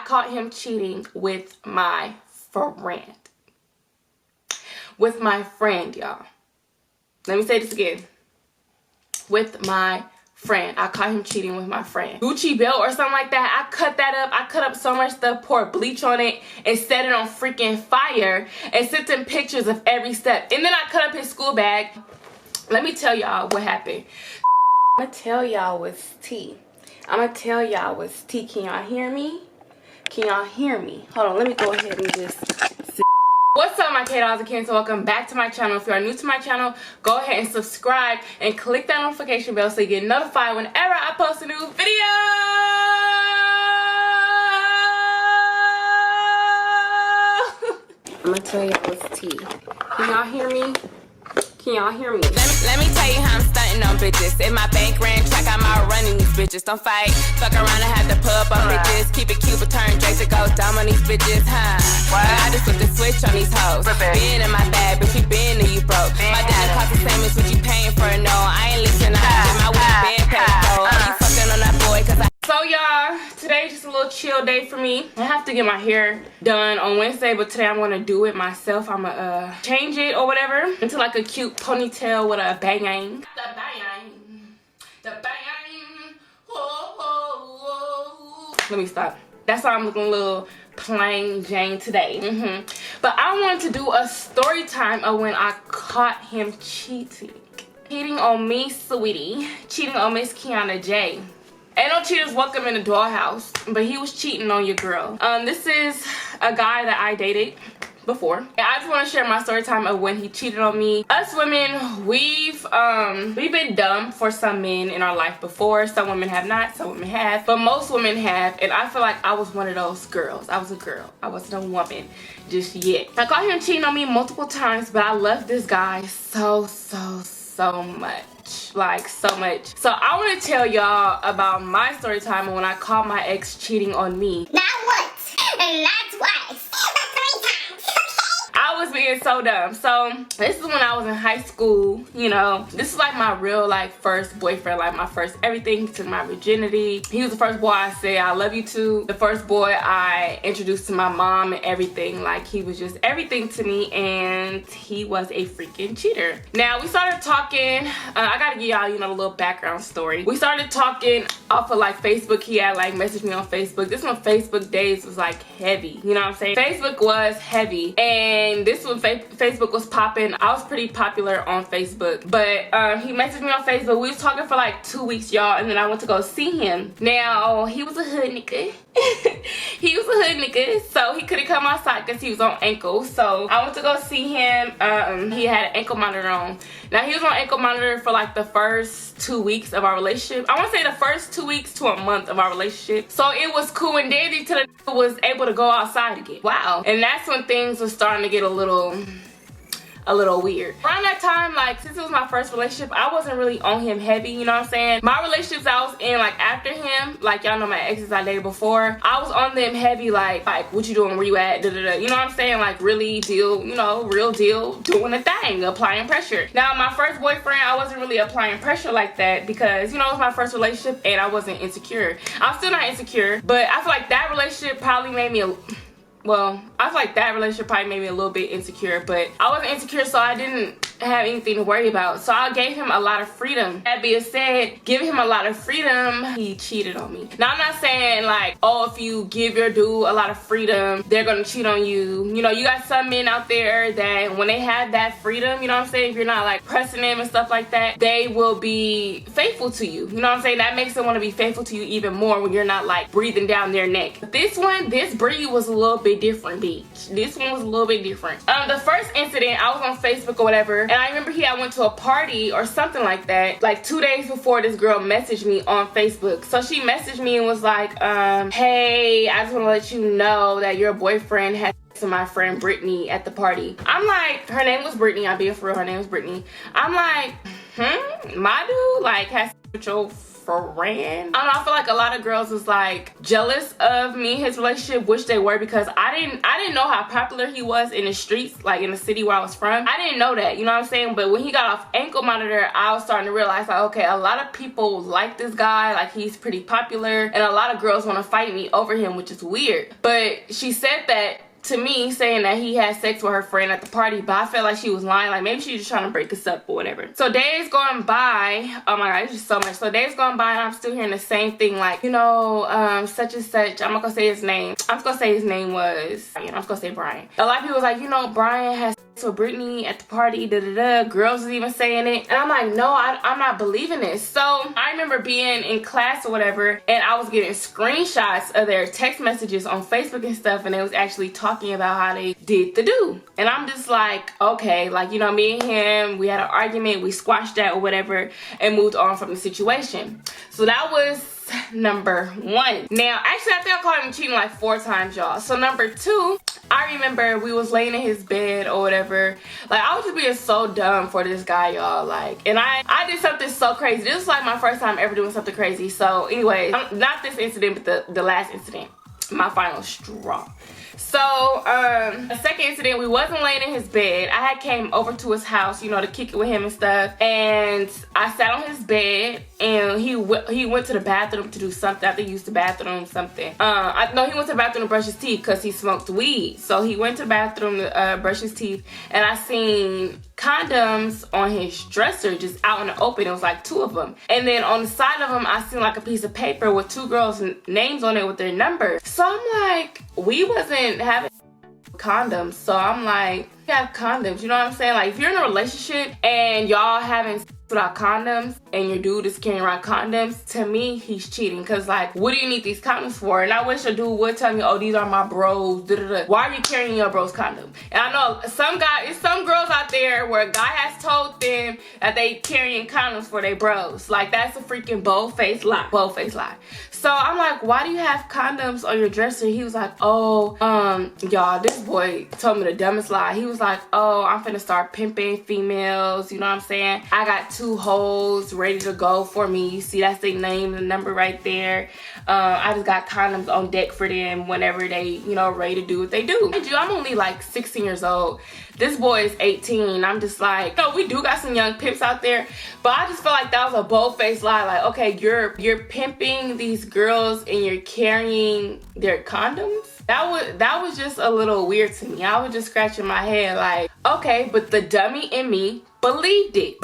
caught him cheating with my friend. With my friend, y'all. Let me say this again. With my friend. I caught him cheating with my friend. Gucci belt or something like that. I cut that up. I cut up so much stuff, poured bleach on it, and set it on freaking fire, and sent him pictures of every step. And then I cut up his school bag. Let me tell y'all what happened. I'm gonna tell y'all what's tea. I'm gonna tell y'all what's tea. Can y'all hear me? Can y'all hear me? Hold on, let me go ahead and just sit. What's up, my K-Dolls and Kids? Welcome back to my channel. If you are new to my channel, go ahead and subscribe and click that notification bell so you get notified whenever I post a new video. I'm gonna tell y'all what's tea. Can y'all hear me? Can y'all hear me? Let me tell you how I'm stunting on bitches. If my bank ran track, I'm out running these bitches. Don't fight, fuck around and have to pull up on bitches. Keep it cute, but turn Drake to go dumb on these bitches, huh? What? I just flip the switch on these hoes. Been in my bag, but you been and you broke. My dad cost the same as what you paying for, no. I ain't listening, my weed been paid for. Oh, you fucking on that boy, cause I. So y'all, today's just a little chill day for me. I have to get my hair done on Wednesday, but today I'm gonna do it myself. I'm gonna change it or whatever into like a cute ponytail with a bang. The bang. The bang. Whoa, whoa, whoa. Let me stop. That's why I'm looking a little plain Jane today. But I wanted to do a story time of when I caught him cheating. Cheating on me, sweetie. Cheating on Miss KiannaJay. Ain't no cheaters welcome in the dollhouse, but he was cheating on your girl. This is a guy that I dated before. And I just want to share my story time of when he cheated on me. Us women, we've been dumb for some men in our life before. Some women have not, some women have, but most women have. And I feel like I was one of those girls. I was a girl. I wasn't a woman just yet. I caught him cheating on me multiple times, but I loved this guy so much. Like so much. So I want to tell y'all about my story time when I caught my ex cheating on me. Not once, and not twice, but 3 times, okay? I was being so dumb. So this is when I was in high school, you know. This is like my real like first boyfriend, like my first everything. He took my virginity. He was the first boy I said I love you to. The first boy I introduced to my mom and everything. Like he was just everything to me, and he was a freaking cheater. Now we started talking. I gotta give y'all, you know, a little background story. We started talking off of like Facebook. He had like messaged me on Facebook. This one Facebook days was like heavy. You know what I'm saying? Facebook was heavy, and this one Facebook was popping. I was pretty popular on Facebook, but he messaged me on Facebook. We was talking for like 2 weeks, y'all, and then I went to go see him. Now he was a hood nigga. He was a hood nigga, so he couldn't come outside because he was on ankle. So I went to go see him. He had an ankle monitor on. Now he was on ankle monitor for like the first 2 weeks of our relationship. I want to say the first 2 weeks to a month of our relationship. So it was cool and dandy till the nigga was able to go outside again. Wow. And that's when things were starting to get a little weird. Around that time, like since it was my first relationship, I wasn't really on him heavy, you know what I'm saying? My relationships I was in like after him, like y'all know my exes I dated before, I was on them heavy like what you doing, where you at, da, da, da. You know what I'm saying? Like really deal, you know, real deal, doing a thing, applying pressure. Now my first boyfriend, I wasn't really applying pressure like that because, you know, it was my first relationship and I wasn't insecure. I'm still not insecure, but I feel like that relationship probably made me well, I feel like that relationship probably made me a little bit insecure, but I wasn't insecure, so I didn't have anything to worry about. So I gave him a lot of freedom. That being said, giving him a lot of freedom, he cheated on me. Now I'm not saying like, oh, if you give your dude a lot of freedom, they're gonna cheat on you. You know, you got some men out there that when they have that freedom, you know what I'm saying, if you're not like pressing them and stuff like that, they will be faithful to you. You know what I'm saying? That makes them want to be faithful to you even more when you're not like breathing down their neck. But this breed was a little bit different, bitch. This one was a little bit different. The first incident, I was on Facebook or whatever, and I remember I went to a party or something like that, like 2 days before this girl messaged me on Facebook. So she messaged me and was like, hey, I just want to let you know that your boyfriend had sex with my friend Brittany at the party. I'm like, her name was Brittany, I'll be for real, her name was Brittany. I'm like, my dude like has sex with your friend. I don't know, I feel like a lot of girls was like jealous of me and his relationship, which they were, because I didn't know how popular he was in the streets, like in the city where I was from. I didn't know that, you know what I'm saying? But when he got off ankle monitor, I was starting to realize like, okay, a lot of people like this guy, like he's pretty popular, and a lot of girls want to fight me over him, which is weird. But she said that to me, saying that he had sex with her friend at the party, but I felt like she was lying. Like maybe she was just trying to break us up or whatever. So days going by, oh my god, it's just so much. So days going by and I'm still hearing the same thing, like, you know, such and such, I'm not gonna say his name. I'm just gonna say his name was, I'm just gonna say Brian. A lot of people was like, you know, Brian has sex with Brittany at the party, da da da. Girls was even saying it. And I'm like, no, I'm not believing this. So I remember being in class or whatever, and I was getting screenshots of their text messages on Facebook and stuff, and it was actually talking about how they did the do. And I'm just like, okay, like, you know, me and him, we had an argument, we squashed that or whatever, and moved on from the situation. So that was number one. Now, actually, I think I caught him cheating like 4 times, y'all. So number 2, I remember we was laying in his bed or whatever. Like, I was just being so dumb for this guy, y'all. Like, and I did something so crazy. This was like my first time ever doing something crazy. So anyway, not this incident, but the last incident, my final straw. So, the second incident, we wasn't laying in his bed. I had came over to his house, you know, to kick it with him and stuff. And I sat on his bed, and he went to the bathroom to do something. I think he used the bathroom something. No, he went to the bathroom to brush his teeth because he smoked weed. So he went to the bathroom to brush his teeth, and I seen condoms on his dresser just out in the open. It was like 2 of them. And then on the side of them, I seen like a piece of paper with 2 girls' names on it with their numbers. So I'm like, we wasn't having condoms. So I'm like, we have condoms, you know what I'm saying? Like, if you're in a relationship and y'all having sex without condoms and your dude is carrying around condoms, to me, he's cheating. Cause like, what do you need these condoms for? And I wish a dude would tell me, oh, these are my bros, da da da. Why are you carrying your bros condom? And I know some girls out there where a guy has told them that they carrying condoms for their bros. Like, that's a freaking bold-faced lie. Bold-faced lie. So I'm like, why do you have condoms on your dresser? He was like, oh, y'all, this boy told me the dumbest lie. He was like, oh, I'm finna start pimping females, you know what I'm saying? I got 2 hoes ready to go for me. You see, that's their name and number right there. I just got condoms on deck for them whenever they, you know, ready to do what they do. And I'm only like 16 years old. This boy is 18. I'm just like, no, we do got some young pimps out there, but I just feel like that was a bold-faced lie. Like, okay, you're pimping these girls and you're carrying their condoms? That was just a little weird to me. I was just scratching my head like, okay, but the dummy in me believed it.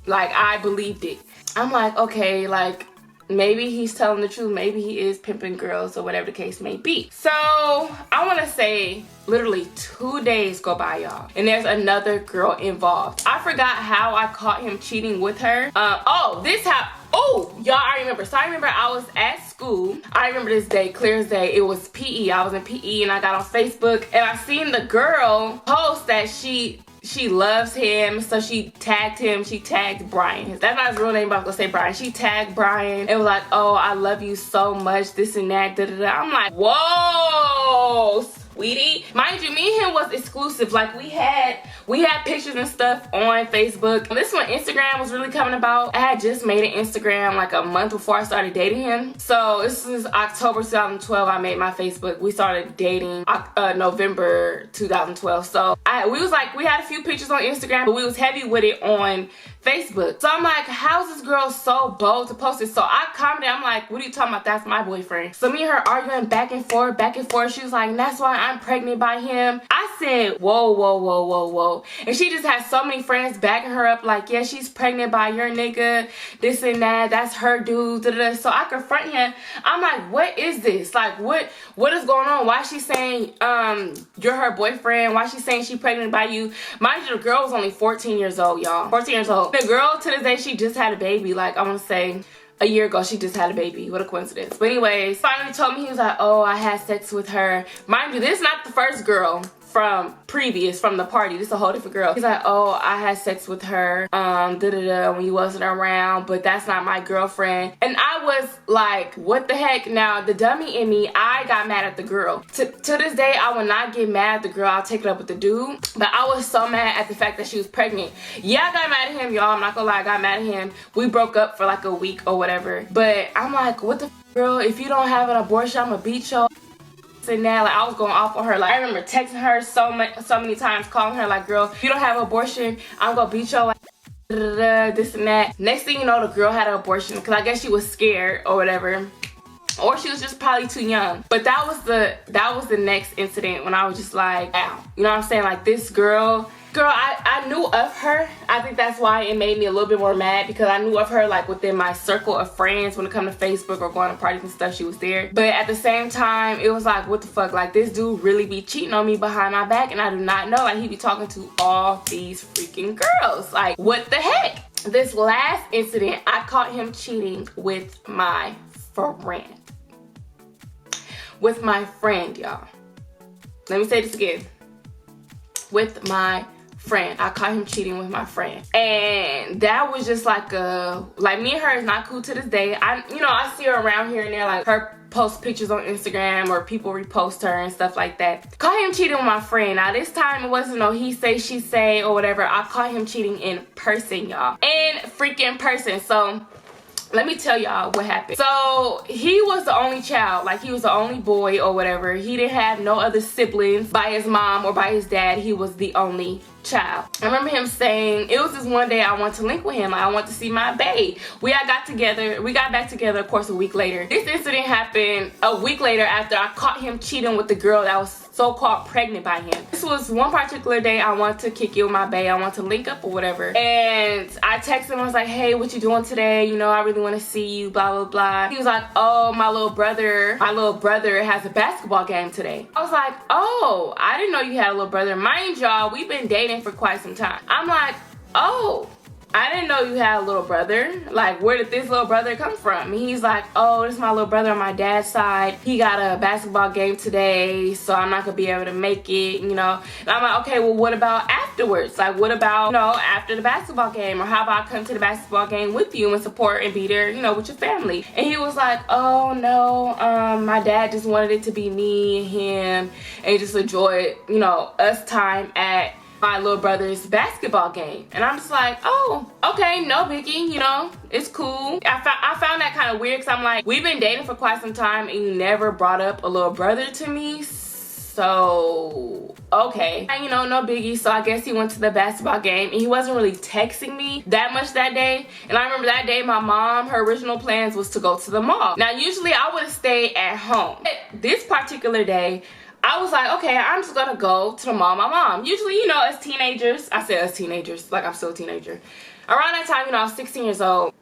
Like, I believed it. I'm like, okay, like, maybe he's telling the truth. Maybe he is pimping girls or whatever the case may be. So I want to say literally 2 days go by, y'all, and there's another girl involved. I forgot how I caught him cheating with her. Oh, y'all, I remember. So I remember I was at school. I remember this day, clear as day. It was PE. I was in PE and I got on Facebook and I seen the girl post that she loves him, so she tagged him. She tagged Brian. That's not his real name, but I'm gonna say Brian. She tagged Brian. It was like, oh, I love you so much, this and that, da da da. I'm like, whoa, sweetie. Mind you, me and him was exclusive. Like, we had pictures and stuff on Facebook. This is when Instagram was really coming about. I had just made an Instagram like a month before I started dating him. So this is October 2012. I made my Facebook. We started dating November 2012. So we had a few pictures on Instagram, but we was heavy with it on Facebook. So I'm like, how's this girl so bold to post it? So I commented, I'm like, what are you talking about? That's my boyfriend. So me and her arguing back and forth. She was like, that's why I'm pregnant by him. I said, whoa, whoa, whoa, whoa, whoa. And she just had so many friends backing her up like, yeah, she's pregnant by your nigga, this and that, that's her dude, da, da, da. So I confront him. I'm like, what is this? Like, what is going on? Why is she saying you're her boyfriend? Why is she saying she pregnant by you? Mind you, the girl was only 14 years old, y'all. 14 years old. The girl to this day, she just had a baby. Like, I want to say a year ago, she just had a baby. What a coincidence. But anyways, finally told me, he was like, oh, I had sex with her. Mind you, this is not the first girl. from the party. This is a whole different girl. He's like, oh, I had sex with her when you wasn't around, but that's not my girlfriend. And I was like, what the heck? Now the dummy in me, I got mad at the girl. To this day, I will not get mad at the girl. I'll take it up with the dude. But I was so mad at the fact that she was pregnant. Yeah, I got mad at him, y'all. I'm not gonna lie, I got mad at him. We broke up for like a week or whatever. But I'm like, what the f, girl? If you don't have an abortion, I'm gonna beat your and that. Like, I was going off on her. Like, I remember texting her so many times, calling her like, girl, if you don't have an abortion, I'm gonna beat your this and that. Next thing you know, the girl had an abortion because I guess she was scared or whatever, or she was just probably too young. But that was the next incident when I was just like, wow, you know what I'm saying? Like, this girl, I knew of her. I think that's why it made me a little bit more mad, because I knew of her like within my circle of friends. When it come to Facebook or going to parties and stuff, she was there. But at the same time, it was like, what the fuck? Like, this dude really be cheating on me behind my back, and I do not know. Like, he be talking to all these freaking girls. Like, what the heck? This last incident, I caught him cheating with my friend. With my friend, y'all. Let me say this again. With my friend. I caught him cheating with my friend. And that was just like me and her is not cool to this day. I see her around here and there, like her post pictures on Instagram or people repost her and stuff like that. Caught him cheating with my friend. Now this time it wasn't no he say, she say or whatever. I caught him cheating in person, y'all. In freaking person. So let me tell y'all what happened. So he was the only child, like he was the only boy or whatever. He didn't have no other siblings by his mom or by his dad. He was the only child. I remember him saying, it was this one day I want to link with him. I want to see my bae. We got back together, of course, a week later. This incident happened a week later after I caught him cheating with the girl that was so-called pregnant by him. This was one particular day I want to kick it with my bae. I want to link up or whatever. And I texted him, I was like, hey, what you doing today? You know, I really want to see you, blah, blah, blah. He was like, oh, my little brother has a basketball game today. I was like, oh, I didn't know you had a little brother. Mind y'all, we've been dating for quite some time. I'm like, oh, I didn't know you had a little brother. Like, where did this little brother come from? And he's like, oh, this is my little brother on my dad's side. He got a basketball game today, so I'm not gonna be able to make it, you know. And I'm like, okay, well, what about afterwards? Like, what about, you know, after the basketball game? Or how about I come to the basketball game with you and support and be there, you know, with your family? And he was like, oh, no, my dad just wanted it to be me and him and just enjoy, you know, us time at my little brother's basketball game. And I'm just like, oh, okay, no biggie, you know, it's cool. I found that kind of weird, because I'm like, we've been dating for quite some time and you never brought up a little brother to me. So, okay, and, you know, no biggie. So I guess he went to the basketball game and he wasn't really texting me that much that day. And I remember that day my mom, her original plans was to go to the mall. Now usually I would have stayed at home. This particular day I was like, okay, I'm just gonna go to the mall with my mom. Usually, you know, as teenagers, I say as teenagers, like I'm still a teenager. Around that time, you know, I was 16 years old.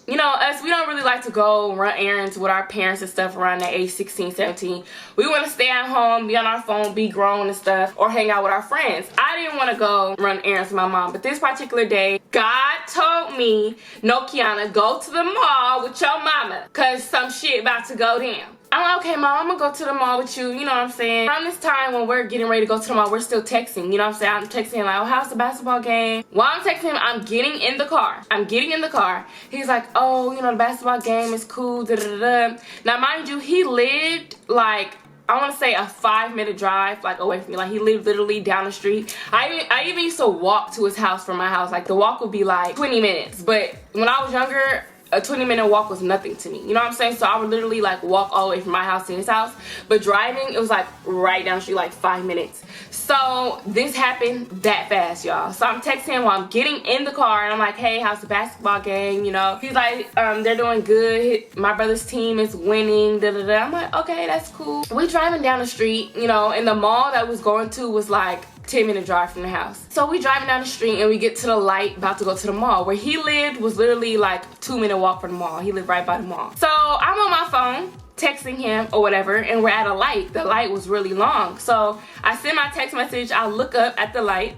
You know, us, we don't really like to go run errands with our parents and stuff around that age, 16, 17. We want to stay at home, be on our phone, be grown and stuff, or hang out with our friends. I didn't want to go run errands with my mom, but this particular day, God told me, no, Kiana, go to the mall with your mama, because some shit about to go down. I'm like, okay, mom, I'm gonna go to the mall with you, you know what I'm saying? Around this time when we're getting ready to go to the mall, we're still texting, you know what I'm saying? I'm texting him like, oh, how's the basketball game? While I'm texting him, I'm getting in the car. He's like, oh, you know, the basketball game is cool, da da da. Now, mind you, he lived like, I want to say a 5-minute drive, like, away from me. Like, he lived literally down the street. I even used to walk to his house from my house. Like, the walk would be like 20 minutes. But when I was younger, a 20-minute walk was nothing to me. You know what I'm saying? So I would literally like walk all the way from my house to his house. But driving, it was like right down the street, like 5 minutes. So this happened that fast, y'all. So I'm texting him while I'm getting in the car and I'm like, hey, how's the basketball game? You know, he's like, they're doing good. My brother's team is winning, da da da. I'm like, okay, that's cool. We driving down the street, you know, and the mall that we was going to was like 10-minute drive from the house. So we driving down the street and we get to the light, about to go to the mall. Where he lived was literally like 2-minute walk from the mall. He lived right by the mall. So I'm on my phone texting him or whatever, and we're at a light. The light was really long. So I send my text message, I look up at the light,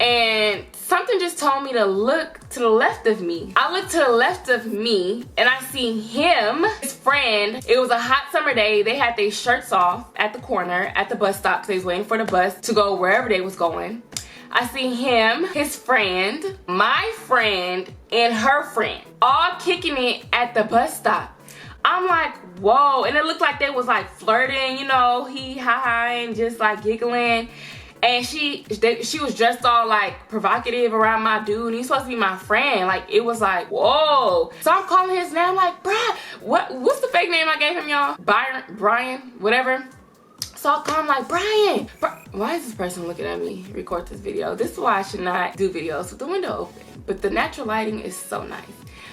and something just told me to look to the left of me. I looked to the left of me and I see him, his friend. It was a hot summer day. They had their shirts off at the corner at the bus stop because they was waiting for the bus to go wherever they was going. I see him, his friend, my friend, and her friend all kicking it at the bus stop. I'm like, whoa. And it looked like they was like flirting, you know, hi and just like giggling. And she was dressed all like provocative around my dude, and he's supposed to be my friend. Like, it was like, whoa. So I'm calling his name, like, bruh, what's the fake name I gave him, y'all? Brian, whatever. So I call him like, Brian, why is this person looking at me record this video? This is why I should not do videos with the window open. But the natural lighting is so nice.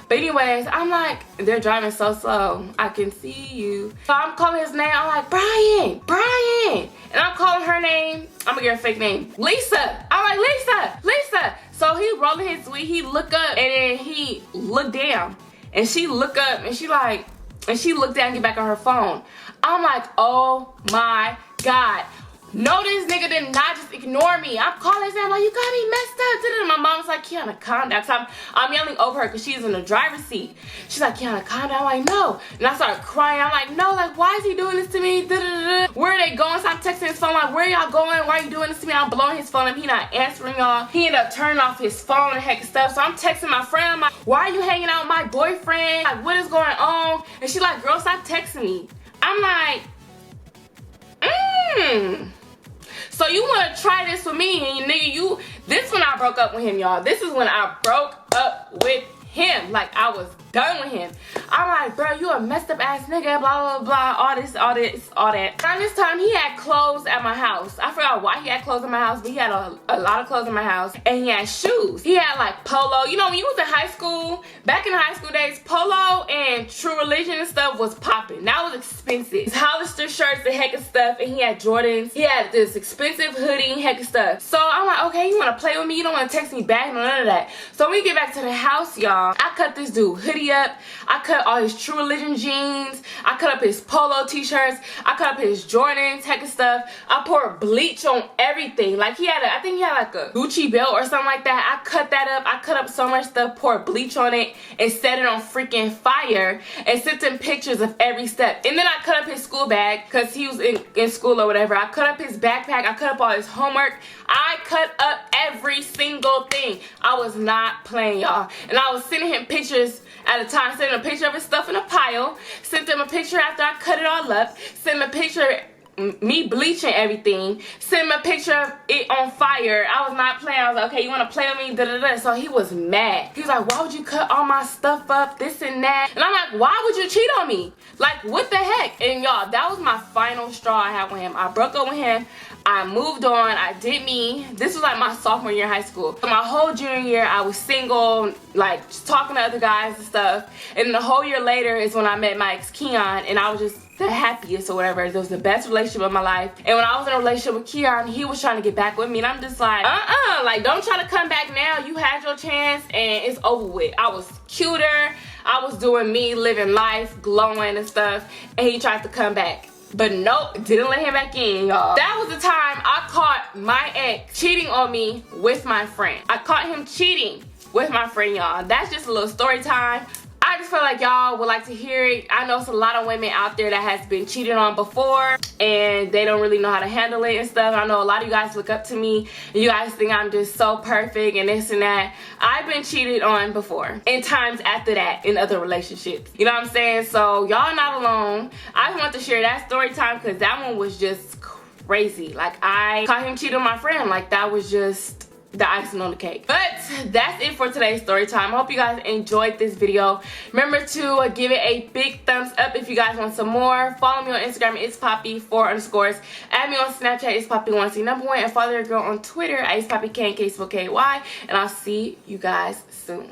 But anyways, I'm like, they're driving so slow. I can see you. So I'm calling his name. I'm like, Brian. And I'm calling her name. I'm gonna get her fake name. Lisa. I'm like, Lisa. So he rolling his weed. He look up and then he look down. And she look up and she looked down and get back on her phone. I'm like, oh my God. No, this nigga did not just ignore me. I'm calling his name like, you got me messed up. My mom's like, Kianna, calm down. So I'm yelling over her because she's in the driver's seat. She's like, Kianna, calm down. I'm like, no. And I started crying. I'm like, no, like, why is he doing this to me? Where are they going? So I'm texting his phone like, where y'all going? Why are you doing this to me? I'm blowing his phone up. He not answering y'all. He ended up turning off his phone and heck of stuff. So I'm texting my friend. I'm like, why are you hanging out with my boyfriend? Like, what is going on? And she's like, girl, stop texting me. I'm like, So you want to try this with me, and nigga, this when I broke up with him, y'all. This is when I broke up with him. Like, I was done with him. I'm like, bro, you a messed up ass nigga, blah, blah, blah, all this, all that. Around this time, he had clothes at my house. I forgot why he had clothes at my house, but he had a lot of clothes in my house, and he had shoes. He had like polo. You know, when you was in high school, back in the high school days, polo and True Religion and stuff was popping. That was expensive. His Hollister shirts, the heck of stuff, and he had Jordans. He had this expensive hoodie, heck of stuff. So I'm like, okay, you want to play with me? You don't want to text me back? None of that. So when we get back to the house, y'all, I cut this dude hoodie up. I cut all his True Religion jeans. I cut up his polo t-shirts. I cut up his Jordans, heck of stuff. I poured bleach on everything. Like, I think he had like a Gucci belt or something like that. I cut that up. I cut up so much stuff, poured bleach on it, and set it on freaking fire, and sent him pictures of every step. And then I cut up his school bag because he was in school or whatever. I cut up his backpack. I cut up all his homework. I cut up every single thing. I was not playing, y'all. And I was sending him pictures at a time, sending a picture of his stuff in a pile, sent him a picture after I cut it all up, sent him a picture me bleaching everything, sent him a picture of it on fire. I was not playing. I was like, okay, you want to play with me? Da-da-da. So he was mad. He was like, why would you cut all my stuff up, this and that? And I'm like, why would you cheat on me? Like, what the heck? And y'all, that was my final straw I had with him. I broke up with him. I moved on. I did me. This was like my sophomore year in high school. So my whole junior year, I was single, like just talking to other guys and stuff. And the whole year later is when I met my ex, Kian, and I was just the happiest or whatever. It was the best relationship of my life. And when I was in a relationship with Kian, he was trying to get back with me, and I'm just like, like, don't try to come back now. You had your chance and it's over with. I was cuter. I was doing me, living life, glowing and stuff, and he tried to come back. But nope, didn't let him back in, y'all. That was the time I caught my ex cheating on me with my friend. I caught him cheating with my friend, y'all. That's just a little story time. I just feel like y'all would like to hear it. I know it's a lot of women out there that has been cheated on before and they don't really know how to handle it and stuff. I know a lot of you guys look up to me and you guys think I'm just so perfect and this and that. I've been cheated on before and times after that in other relationships. You know what I'm saying? So y'all not alone. I just want to share that story time because that one was just crazy. Like, I caught him cheating on my friend. Like, that was just the icing on the cake. But that's it for today's story time. I hope you guys enjoyed this video. Remember to give it a big thumbs up if you guys want some more. Follow me on Instagram, it's Poppy4_. Add me on Snapchat, it's Poppy1C1, and follow your girl on Twitter, it's PoppyK, and I'll see you guys soon.